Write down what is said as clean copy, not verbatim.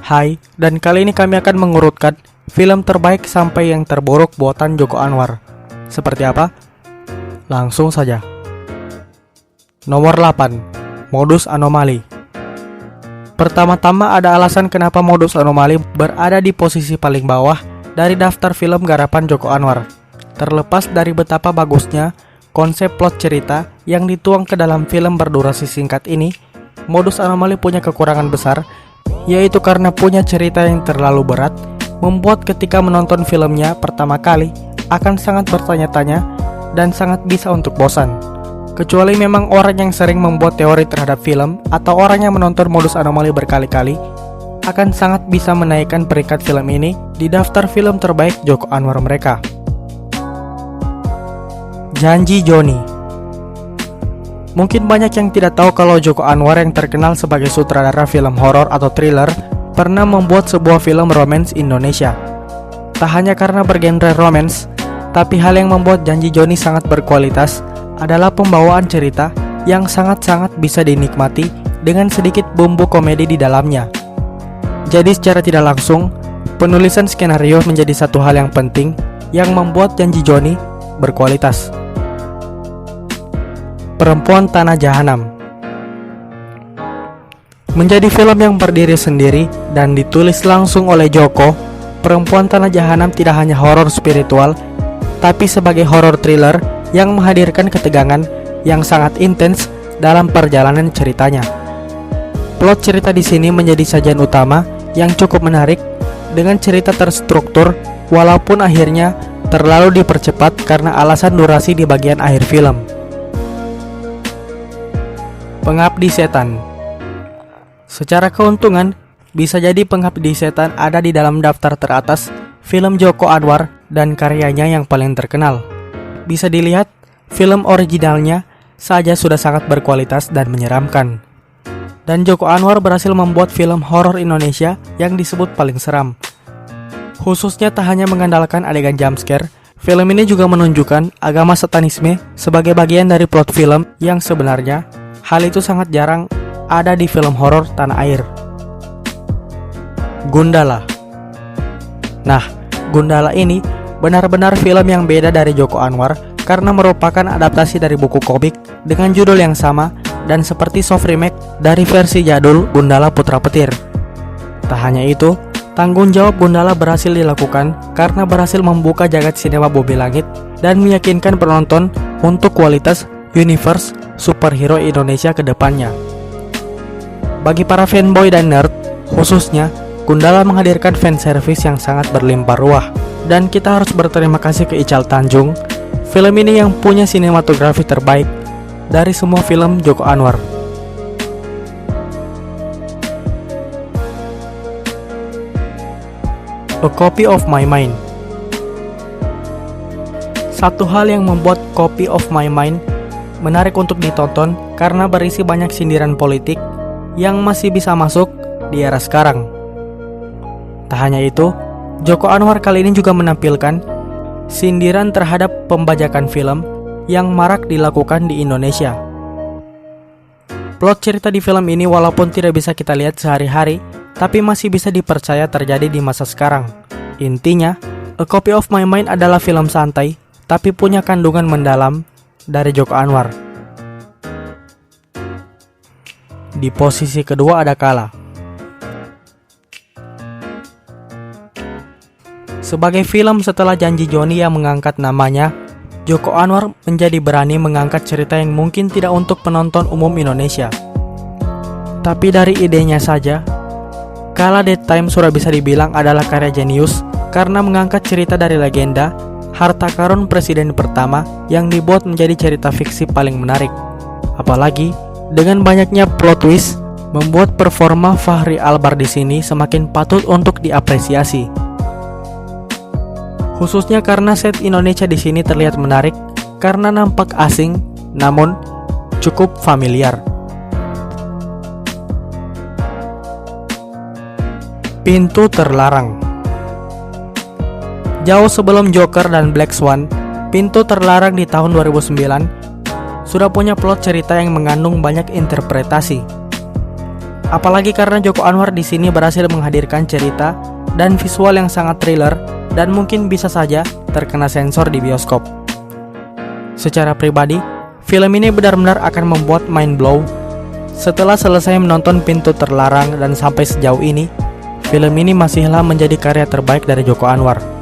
Hai, dan kali ini kami akan mengurutkan film terbaik sampai yang terburuk buatan Joko Anwar. Seperti apa? Langsung saja. Nomor 8, Modus Anomali. Pertama-tama ada alasan kenapa Modus Anomali berada di posisi paling bawah dari daftar film garapan Joko Anwar. Terlepas dari betapa bagusnya konsep plot cerita yang dituang ke dalam film berdurasi singkat ini, Modus Anomali punya kekurangan besar, yaitu karena punya cerita yang terlalu berat, membuat ketika menonton filmnya pertama kali akan sangat bertanya-tanya dan sangat bisa untuk bosan. Kecuali memang orang yang sering membuat teori terhadap film atau orang yang menonton Modus Anomali berkali-kali akan sangat bisa menaikkan peringkat film ini di daftar film terbaik Joko Anwar mereka. Janji Joni. Mungkin banyak yang tidak tahu kalau Joko Anwar yang terkenal sebagai sutradara film horor atau thriller pernah membuat sebuah film romance Indonesia. Tak hanya karena bergenre romance, tapi hal yang membuat Janji Joni sangat berkualitas adalah pembawaan cerita yang sangat-sangat bisa dinikmati dengan sedikit bumbu komedi di dalamnya. Jadi secara tidak langsung, penulisan skenario menjadi satu hal yang penting yang membuat Janji Joni berkualitas. Perempuan Tanah Jahanam. Menjadi film yang berdiri sendiri dan ditulis langsung oleh Joko, Perempuan Tanah Jahanam tidak hanya horor spiritual, tapi sebagai horor thriller yang menghadirkan ketegangan yang sangat intens dalam perjalanan ceritanya. Plot cerita di sini menjadi sajian utama yang cukup menarik dengan cerita terstruktur, walaupun akhirnya terlalu dipercepat karena alasan durasi di bagian akhir film. Pengabdi Setan. Secara keuntungan, bisa jadi Pengabdi Setan ada di dalam daftar teratas film Joko Anwar dan karyanya yang paling terkenal. Bisa dilihat, film originalnya saja sudah sangat berkualitas dan menyeramkan. Dan Joko Anwar berhasil membuat film horor Indonesia yang disebut paling seram. Khususnya tak hanya mengandalkan adegan jumpscare, film ini juga menunjukkan agama satanisme sebagai bagian dari plot film yang sebenarnya hal itu sangat jarang ada di film horor tanah air. Gundala. Nah, Gundala ini benar-benar film yang beda dari Joko Anwar karena merupakan adaptasi dari buku komik dengan judul yang sama dan seperti soft remake dari versi jadul Gundala Putra Petir. Tak hanya itu, tanggung jawab Gundala berhasil dilakukan karena berhasil membuka jagat sinema Bumi Langit dan meyakinkan penonton untuk kualitas universe superhero Indonesia ke depannya. Bagi para fanboy dan nerd, khususnya, Gundala menghadirkan fanservice yang sangat berlimpah ruah. Dan kita harus berterima kasih ke Ical Tanjung, film ini yang punya sinematografi terbaik dari semua film Joko Anwar. A Copy of My Mind. Satu hal yang membuat Copy of My Mind menarik untuk ditonton karena berisi banyak sindiran politik yang masih bisa masuk di era sekarang. Tak hanya itu, Joko Anwar kali ini juga menampilkan sindiran terhadap pembajakan film yang marak dilakukan di Indonesia. Plot cerita di film ini walaupun tidak bisa kita lihat sehari-hari, tapi masih bisa dipercaya terjadi di masa sekarang. Intinya, A Copy of My Mind adalah film santai, tapi punya kandungan mendalam dari Joko Anwar. Di posisi kedua ada Kala. Sebagai film setelah Janji Joni yang mengangkat namanya, Joko Anwar menjadi berani mengangkat cerita yang mungkin tidak untuk penonton umum Indonesia. Tapi dari idenya saja, Kala That Time sudah bisa dibilang adalah karya jenius karena mengangkat cerita dari legenda harta karun presiden pertama yang dibuat menjadi cerita fiksi paling menarik. Apalagi dengan banyaknya plot twist, membuat performa Fachri Albar di sini semakin patut untuk diapresiasi. Khususnya karena set Indonesia di sini terlihat menarik karena nampak asing namun cukup familiar. Pintu Terlarang. Jauh sebelum Joker dan Black Swan, Pintu Terlarang di tahun 2009 sudah punya plot cerita yang mengandung banyak interpretasi. Apalagi karena Joko Anwar di sini berhasil menghadirkan cerita dan visual yang sangat thriller dan mungkin bisa saja terkena sensor di bioskop. Secara pribadi, film ini benar-benar akan membuat mind blow. Setelah selesai menonton Pintu Terlarang dan sampai sejauh ini, film ini masihlah menjadi karya terbaik dari Joko Anwar.